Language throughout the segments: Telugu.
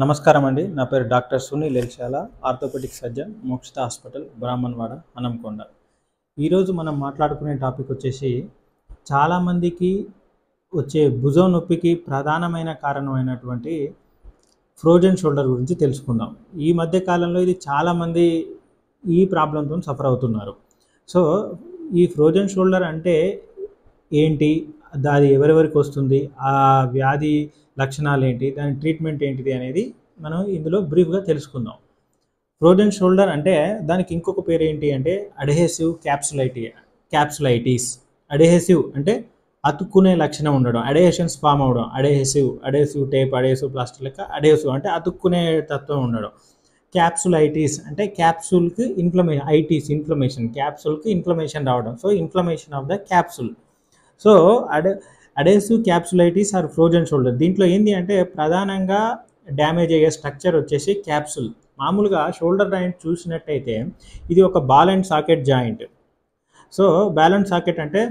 నమస్కారం అండి. నా పేరు doctor Sunil Elshala, orthopaedic surgeon, Mokshita hospital, Brahmanawada, Hanamkonda. ఈరోజు మనం మాట్లాడుకునే టాపిక్ వచ్చేసి చాలామందికి వచ్చే భుజం నొప్పికి ప్రధానమైన కారణమైనటువంటి ఫ్రోజన్ షోల్డర్ గురించి తెలుసుకుందాం. ఈ మధ్య కాలంలో ఇది చాలామంది ఈ ప్రాబ్లంతో సఫర్ అవుతున్నారు. సో ఈ ఫ్రోజన్ షోల్డర్ అంటే ఏంటి, అది ఎవరెవరికి వస్తుంది, ఆ వ్యాధి లక్షణాలు ఏంటి, దాని ట్రీట్మెంట్ ఏంటిది అనేది మనం ఇందులో బ్రీఫ్గా తెలుసుకుందాం. ఫ్రోజన్ షోల్డర్ అంటే దానికి ఇంకొక పేరు ఏంటి అంటే అడ్హెసివ్ క్యాప్సులైటిస్. అడ్హెసివ్ అంటే అతుక్కునే లక్షణం ఉండడం, అడ్హెషన్స్ ఫామ్ అవ్వడం, అడ్హెసివ్ టేప్, అడ్హెసివ్ ప్లాస్టిక్ లెక్క అడ్హెసివ్ అంటే అతుక్కునే తత్వం ఉండడం. క్యాప్సులైటిస్ అంటే క్యాప్సూల్కి ఇన్ఫ్లమేషన్, క్యాప్సూల్కి ఇన్ఫ్లమేషన్ రావడం. So inflammation of the capsule. So adhesive capsulitis or frozen shoulder. దీంట్లో ఏంటి అంటే ప్రధానంగా డ్యామేజ్ అయ్యే స్ట్రక్చర్ వచ్చేసి క్యాప్సూల్. మామూలుగా షోల్డర్ జాయింట్ చూసినట్టయితే ఇది ఒక ball and socket joint. So ball and socket అంటే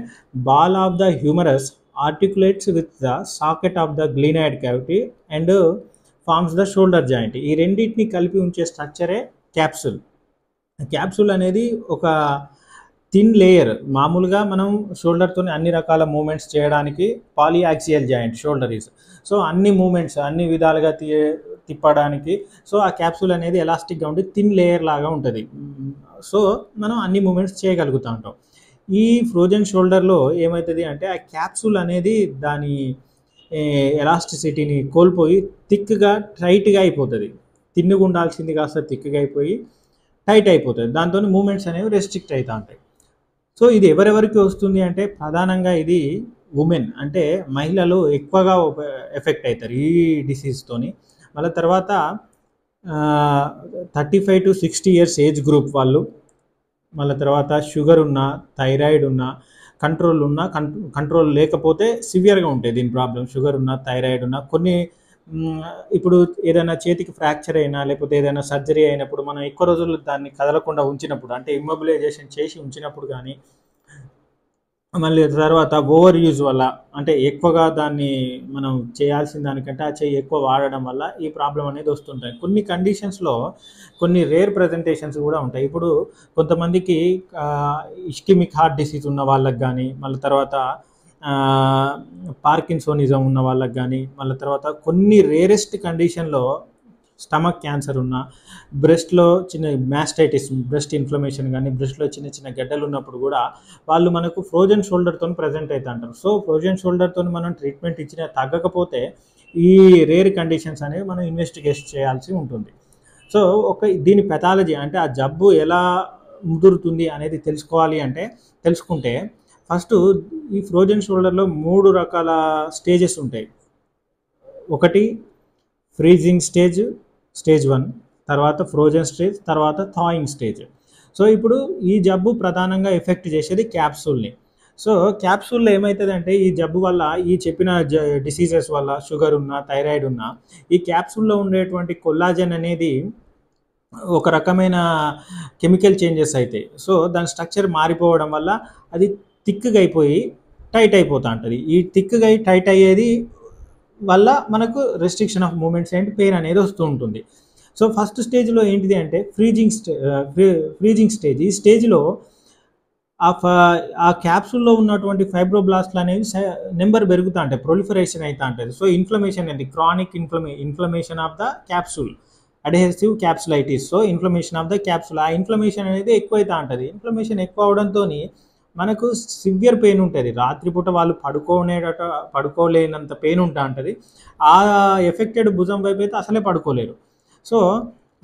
ball of the humerus articulates with the socket of the glenoid cavity and forms the shoulder joint. ఈ రెండింటిని కలిపి ఉంచే స్ట్రక్చరే క్యాప్సూల్. క్యాప్సూల్ అనేది ఒక థిన్ లేయర్. మామూలుగా మనం షోల్డర్తో అన్ని రకాల మూమెంట్స్ చేయడానికి పాలియాక్సియల్ జాయింట్ షోల్డర్ ఈజ్. సో అన్ని మూమెంట్స్ అన్ని విధాలుగా తిప్పడానికి సో ఆ క్యాప్సూల్ అనేది ఎలాస్టిక్గా ఉండి థిన్ లేయర్ లాగా ఉంటుంది. సో మనం అన్ని మూమెంట్స్ చేయగలుగుతూ ఉంటాం. ఈ ఫ్రోజన్ షోల్డర్లో ఏమవుతుంది అంటే ఆ క్యాప్సూల్ అనేది దాని ఎలాస్టిసిటీని కోల్పోయి థిక్గా టైట్గా అయిపోతుంది. థిన్గా ఉండాల్సింది కాస్త థిక్గా అయిపోయి టైట్ అయిపోతుంది. దాంతో మూమెంట్స్ అనేవి రెస్ట్రిక్ట్ అవుతూ ఉంటాయి. సో ఇది ఎవరెవరికి వస్తుంది అంటే ప్రధానంగా ఇది ఉమెన్ అంటే మహిళలు ఎక్కువగా ఎఫెక్ట్ అవుతారు ఈ డిసీజ్తోని. మళ్ళీ తర్వాత 35 to 60 years ఏజ్ గ్రూప్ వాళ్ళు, మళ్ళీ తర్వాత షుగర్ ఉన్నా, థైరాయిడ్ ఉన్నా, కంట్రోల్ లేకపోతే సివియర్గా ఉంటాయి దీని ప్రాబ్లం. షుగర్ ఉన్నా, థైరాయిడ్ ఉన్నా, కొన్ని ఇప్పుడు ఏదైనా చేతికి ఫ్రాక్చర్ అయినా లేకపోతే ఏదైనా సర్జరీ అయినప్పుడు మనం ఎక్కువ రోజులు దాన్ని కదలకుండా ఉంచినప్పుడు అంటే ఇమ్మొబిలైజేషన్ చేసి ఉంచినప్పుడు కానీ, మళ్ళీ తర్వాత ఓవర్ యూజ్ వల్ల అంటే ఎక్కువగా దాన్ని మనం చేయాల్సిన దానికంటే ఆ చెయ్యి ఎక్కువ వాడడం వల్ల ఈ ప్రాబ్లం అనేది వస్తుంటాయి. కొన్ని కండిషన్స్లో కొన్ని రేర్ ప్రజెంటేషన్స్ కూడా ఉంటాయి. ఇప్పుడు కొంతమందికి ఇస్కిమిక్ హార్ట్ డిసీజ్ ఉన్న వాళ్ళకి కానీ, మళ్ళీ తర్వాత పార్కిన్సోనిజం ఉన్న వాళ్ళకి కానీ, మళ్ళీ తర్వాత కొన్ని రేరెస్ట్ కండిషన్లో స్టమక్ క్యాన్సర్ ఉన్న, బ్రెస్ట్లో చిన్న మ్యాస్టైటిస్, బ్రెస్ట్ ఇన్ఫ్లమేషన్ కానీ, బ్రెస్ట్లో చిన్న చిన్న గడ్డలు ఉన్నప్పుడు కూడా వాళ్ళు మనకు ఫ్రోజన్ షోల్డర్తో ప్రజెంట్ అవుతా అంటారు. సో ఫ్రోజన్ షోల్డర్తో మనం ట్రీట్మెంట్ ఇచ్చినా తగ్గకపోతే ఈ రేర్ కండిషన్స్ అనేవి మనం ఇన్వెస్టిగేషన్ చేయాల్సి ఉంటుంది. సో దీని పెథాలజీ అంటే ఆ జబ్బు ఎలా ముదురుతుంది అనేది తెలుసుకుంటే ఫస్ట్ ఈ ఫ్రోజన్ షోల్డర్లో 3 రకాల స్టేజెస్ ఉంటాయి. ఒకటి ఫ్రీజింగ్ స్టేజ్ 1, తర్వాత ఫ్రోజన్ స్టేజ్, తర్వాత థాయింగ్ స్టేజ్. సో ఇప్పుడు ఈ జబ్బు ప్రధానంగా ఎఫెక్ట్ చేసేది క్యాప్సూల్ని. సో క్యాప్సూల్లో ఏమవుతుందంటే ఈ జబ్బు వల్ల ఈ చెప్పిన డిసీజెస్ వల్ల షుగర్ ఉన్నా, థైరాయిడ్ ఉన్నా, ఈ క్యాప్సూల్లో ఉండేటువంటి కొల్లాజన్ అనేది ఒక రకమైన కెమికల్ చేంజెస్ అవుతాయి. సో దాని స్ట్రక్చర్ మారిపోవడం వల్ల అది థిక్గా అయిపోయి టైట్ అయిపోతూ ఉంటుంది. ఈ థిక్గా టైట్ అయ్యేది వల్ల మనకు restriction of movements and pain అనేది వస్తూ ఉంటుంది. సో ఫస్ట్ స్టేజ్లో ఏంటిది అంటే ఫ్రీజింగ్ స్టేజ్. ఈ స్టేజ్లో ఆ క్యాప్సూల్లో ఉన్నటువంటి ఫైబ్రోబ్లాస్ట్లు అనేవి నెంబర్ పెరుగుతూ ఉంటాయి, ప్రొలిఫరేషన్ అవుతూ ఉంటుంది. సో ఇన్ఫ్లమేషన్ అనేది chronic inflammation of the capsule, adhesive capsulitis. So inflammation of the capsule, ఆ ఇన్ఫ్లమేషన్ అనేది ఎక్కువైతూ ఉంటుంది. ఇన్ఫ్లమేషన్ ఎక్కువ అవడంతో మనకు సివియర్ పెయిన్ ఉంటుంది. రాత్రిపూట వాళ్ళు పడుకోలేనంత పెయిన్ ఉంటా ఉంటుంది. ఆ ఎఫెక్టెడ్ భుజం వైపు అయితే అసలే పడుకోలేరు. సో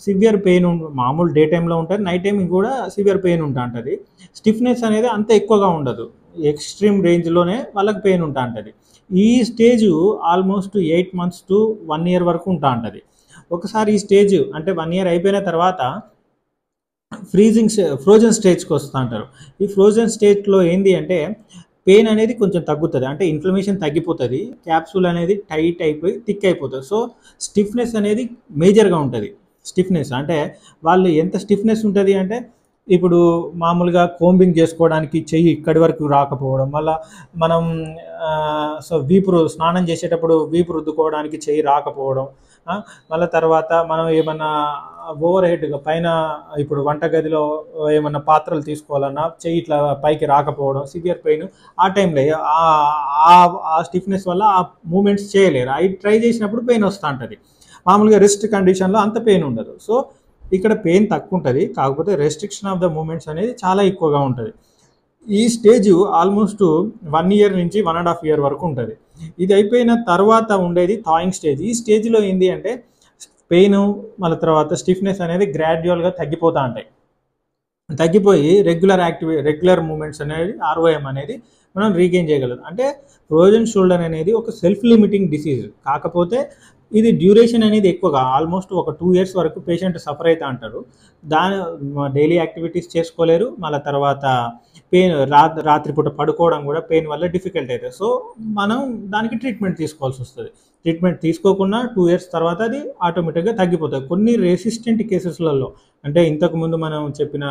సివియర్ పెయిన్ మామూలు డే టైంలో ఉంటుంది, నైట్ టైం కూడా సివియర్ పెయిన్ ఉంటా ఉంటుంది. స్టిఫ్నెస్ అనేది అంత ఎక్కువగా ఉండదు, ఎక్స్ట్రీమ్ రేంజ్లోనే వాళ్ళకి పెయిన్ ఉంటా ఉంటుంది. ఈ stage almost 8 months to 1 year వరకు ఉంటా ఉంటుంది. ఒకసారి ఈ స్టేజ్ అంటే 1 year అయిపోయిన తర్వాత ఫ్రోజన్ స్టేజ్కి వస్తూ అంటారు. ఈ ఫ్రోజన్ స్టేజ్లో ఏంటి అంటే పెయిన్ అనేది కొంచెం తగ్గుతుంది, అంటే ఇన్ఫ్లమేషన్ తగ్గిపోతుంది, క్యాప్సూల్ అనేది టైట్ అయిపోయి థిక్ అయిపోతుంది. సో స్టిఫ్నెస్ అనేది మేజర్గా ఉంటుంది. స్టిఫ్నెస్ అంటే వాళ్ళు ఎంత స్టిఫ్నెస్ ఉంటుంది అంటే ఇప్పుడు మామూలుగా కోంబింగ్ చేసుకోవడానికి చెయ్యి ఇక్కడి వరకు రాకపోవడం వల్ల మనం సో స్నానం చేసేటప్పుడు వీపు రుద్దుకోవడానికి చెయ్యి రాకపోవడం, మళ్ళీ తర్వాత మనం ఏమన్నా ఓవర్ హెడ్గా పైన ఇప్పుడు వంటగదిలో ఏమన్నా పాత్రలు తీసుకోవాలన్నా చెయ్యి ఇట్లా పైకి రాకపోవడం, సివియర్ పెయిన్ ఆ టైంలో ఆ స్టిఫ్నెస్ వల్ల ఆ మూమెంట్స్ చేయలేరు. అవి ట్రై చేసినప్పుడు పెయిన్ వస్తూ ఉంటుంది. మామూలుగా రెస్ట్ కండిషన్లో అంత పెయిన్ ఉండదు. సో ఇక్కడ పెయిన్ తక్కువ ఉంటుంది, కాకపోతే రెస్ట్రిక్షన్ ఆఫ్ ద మూమెంట్స్ అనేది చాలా ఎక్కువగా ఉంటుంది. ఈ స్టేజ్ ఆల్మోస్ట్ 1 ఇయర్ నుంచి 1.5 ఇయర్ వరకు ఉంటుంది. ఇది అయిపోయిన తర్వాత ఉండేది థాయింగ్ స్టేజ్. ఈ స్టేజ్లో ఏంటి అంటే పెయిన్ మళ్ళీ తర్వాత స్టిఫ్నెస్ అనేది గ్రాడ్యువల్గా తగ్గిపోతూ ఉంటాయి. తగ్గిపోయి రెగ్యులర్ మూమెంట్స్ అనేది ROM అనేది మనం రీగెయిన్ చేయగలం. అంటే ఫ్రోజన్ షోల్డర్ అనేది ఒక సెల్ఫ్ లిమిటింగ్ డిసీజ్, కాకపోతే ఇది డ్యూరేషన్ అనేది ఎక్కువగా ఆల్మోస్ట్ ఒక 2 ఇయర్స్ వరకు పేషెంట్ సఫర్ అవుతూ అంటారు. డైలీ యాక్టివిటీస్ చేసుకోలేరు, మళ్ళీ తర్వాత పెయిన్ రాత్రిపూట పడుకోవడం కూడా పెయిన్ వల్ల డిఫికల్ట్ అవుతుంది. సో మనం దానికి ట్రీట్మెంట్ తీసుకోవాల్సి వస్తుంది. ట్రీట్మెంట్ తీసుకోకుండా 2 ఇయర్స్ తర్వాత అది ఆటోమేటిక్గా తగ్గిపోతుంది. కొన్ని రెసిస్టెంట్ కేసెస్లలో, అంటే ఇంతకుముందు మనం చెప్పిన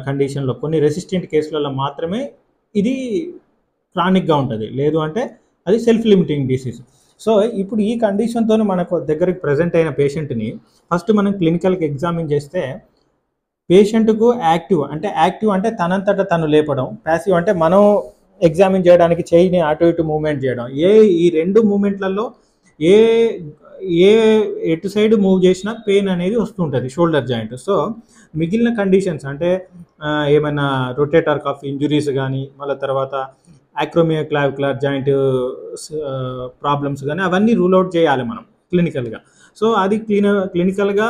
కండిషన్లో కొన్ని రెసిస్టెంట్ కేసులలో మాత్రమే ఇది క్రానిక్గా ఉంటుంది, లేదు అంటే అది సెల్ఫ్ లిమిటింగ్ డిసీజ్. సో ఇప్పుడు ఈ కండిషన్తో మనకు దగ్గరికి ప్రజెంట్ అయిన పేషెంట్ని ఫస్ట్ మనం క్లినికల్కి ఎగ్జామిన్ చేస్తే పేషెంట్కు యాక్టివ్ అంటే తనంతట తను లేపడం, ప్యాసివ్ అంటే మనం ఎగ్జామిన్ చేయడానికి చేయిని అటు ఇటు మూవ్మెంట్ చేయడం. ఈ 2 మూమెంట్లలో ఎటు సైడ్ మూవ్ చేసినా పెయిన్ అనేది వస్తుంటుంది షోల్డర్ జాయింట్. సో మిగిలిన కండిషన్స్ అంటే ఏమైనా రొటేటర్ కఫ్ ఇంజురీస్ కానీ, మళ్ళీ తర్వాత యాక్రోమియో క్లావిక్యులర్ జాయింట్ ప్రాబ్లమ్స్ కానీ అవన్నీ రూల్ అవుట్ చేయాలి మనం క్లినికల్గా. సో అది క్లినికల్గా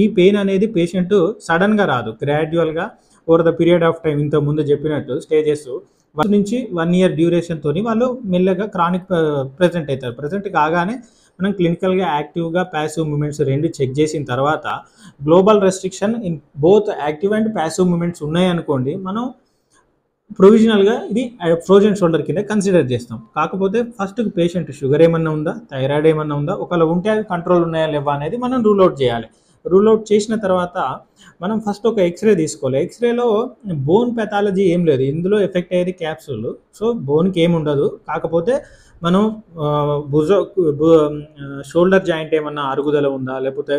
ఈ పెయిన్ అనేది పేషెంట్ సడన్గా రాదు, గ్రాడ్యువల్గా over the period of time ఇంతకుముందు చెప్పినట్టు స్టేజెస్ 1 నుంచి 1 ఇయర్ డ్యూరేషన్తో వాళ్ళు మెల్లగా క్రానిక్ ప్రెజెంట్ అవుతారు. ప్రెజెంట్ కాగానే మనం క్లినికల్గా యాక్టివ్గా ప్యాసివ్ మూమెంట్స్ 2 చెక్ చేసిన తర్వాత global restriction in both active and passive movements ఉన్నాయనుకోండి, మనం ప్రొవిజనల్గా ఇది ఫ్రోజన్ షోల్డర్ కింద కన్సిడర్ చేస్తాం. కాకపోతే ఫస్ట్ పేషెంట్ షుగర్ ఏమన్నా ఉందా, థైరాయిడ్ ఏమన్నా ఉందా, ఒకవేళ ఉంటే అవి కంట్రోల్ ఉన్నాయా లేవా అనేది మనం రూల్ అవుట్ చేయాలి. రూల్ అవుట్ చేసిన తర్వాత మనం ఫస్ట్ ఒక ఎక్స్రే తీసుకోవాలి. ఎక్స్రేలో బోన్ పెథాలజీ ఏం లేదు, ఇందులో ఎఫెక్ట్ అయ్యేది క్యాప్సూల్. సో బోన్కి ఏమి ఉండదు, కాకపోతే మనం షోల్డర్ జాయింట్ ఏమన్నా అరుగుదల ఉందా, లేకపోతే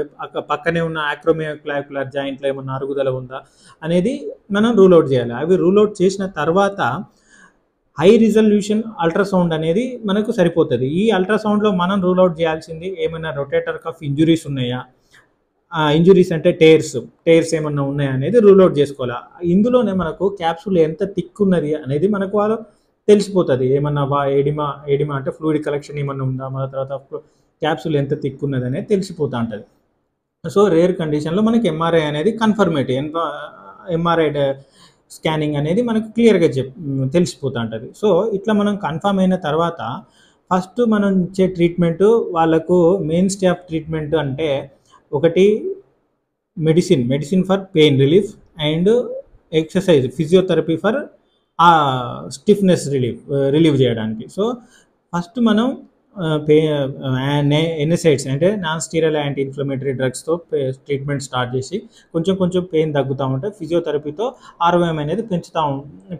పక్కనే ఉన్న యాక్రోమియో క్లావిక్యులర్ జాయింట్లో ఏమన్నా అరుగుదల ఉందా అనేది మనం రూల్ అవుట్ చేయాలి. అవి రూల్ అవుట్ చేసిన తర్వాత హై రిజల్యూషన్ అల్ట్రాసౌండ్ అనేది మనకు సరిపోతుంది. ఈ అల్ట్రాసౌండ్లో మనం రూల్ అవుట్ చేయాల్సింది ఏమైనా రొటేటర్ కఫ్ ఇంజురీస్ ఉన్నాయా, ఇంజురీస్ అంటే టేర్స్ ఏమన్నా ఉన్నాయా అనేది రూల్ అవుట్ చేసుకోవాలి. ఇందులోనే మనకు క్యాప్సూల్ ఎంత థిక్ ఉన్నది అనేది మనకు వాళ్ళు తెలిసిపోతుంది. ఏమన్నా ఎడిమా అంటే ఫ్లూయిడ్ కలెక్షన్ ఏమన్నా ఉందా, మన తర్వాత క్యాప్సూల్ ఎంత థిక్ ఉన్నది అనేది తెలిసిపోతూ ఉంటుంది. సో రేర్ కండిషన్లో మనకి ఎంఆర్ఐ అనేది ఎంఆర్ఐ స్కానింగ్ అనేది మనకు క్లియర్గా తెలిసిపోతూ ఉంటుంది. సో ఇట్లా మనం కన్ఫర్మ్ అయిన తర్వాత ఫస్ట్ మనం ఇచ్చే ట్రీట్మెంట్ వాళ్ళకు మెయిన్ స్టే ఆఫ్ ట్రీట్మెంట్ అంటే ఒకటి medicine for pain relief exercise physiotherapy for stiffness relieve చేయడానికి. సో ఫస్ట్ మనం ఎన్ఎసైడ్స్ అంటే నాన్ స్టీరియల్ యాంటీ ఇన్ఫ్లమేటరీ డ్రగ్స్తో ట్రీట్మెంట్ స్టార్ట్ చేసి కొంచెం పెయిన్ తగ్గుతూ ఉంటే ఫిజియోథెరపీతో ROM అనేది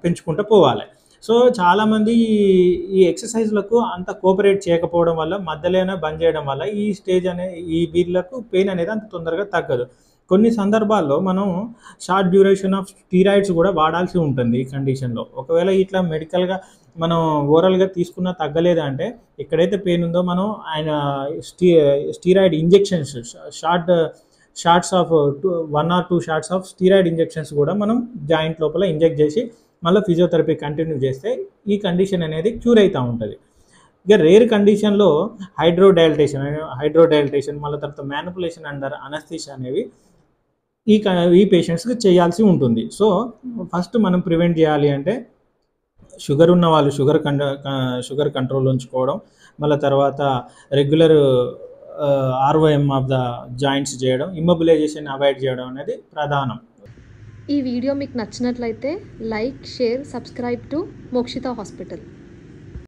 పెంచుకుంటూ పోవాలి. సో చాలామంది ఈ ఎక్సర్సైజ్లకు అంత కోఆపరేట్ చేయకపోవడం వల్ల మధ్యలోనే బంద్ చేయడం వల్ల వీళ్ళకు పెయిన్ అనేది అంత తొందరగా తగ్గదు. కొన్ని సందర్భాల్లో మనం షార్ట్ డ్యూరేషన్ ఆఫ్ స్టీరాయిడ్స్ కూడా వాడాల్సి ఉంటుంది ఈ కండిషన్లో. ఒకవేళ ఇట్లా మెడికల్గా మనం ఓరల్గా తీసుకున్నా తగ్గలేదంటే ఎక్కడైతే పెయిన్ ఉందో మనం steroid injections shots of 1 or 2 shots of steroid injections కూడా మనం జాయింట్ లోపల ఇంజెక్ట్ చేసి మళ్ళీ ఫిజియోథెరపీ కంటిన్యూ చేస్తే ఈ కండిషన్ అనేది క్యూర్ అవుతూ ఉంటుంది. ఇక రేర్ కండిషన్లో హైడ్రోడైల్టేషన్ మళ్ళీ తర్వాత మ్యానిపులేషన్ అండర్ అనస్థీషియా అనేవి ఈ పేషెంట్స్కి చేయాల్సి ఉంటుంది. సో ఫస్ట్ మనం ప్రివెంట్ చేయాలి అంటే షుగర్ ఉన్న వాళ్ళు షుగర్ కంట్రోల్ ఉంచుకోవడం, మళ్ళీ తర్వాత regular ROM of the joints చేయడం, ఇమ్మొబిలైజేషన్ అవాయిడ్ చేయడం అనేది ప్రధానం. ఈ వీడియో మీకు నచ్చినట్లయితే like, share, subscribe to Mokshita hospital.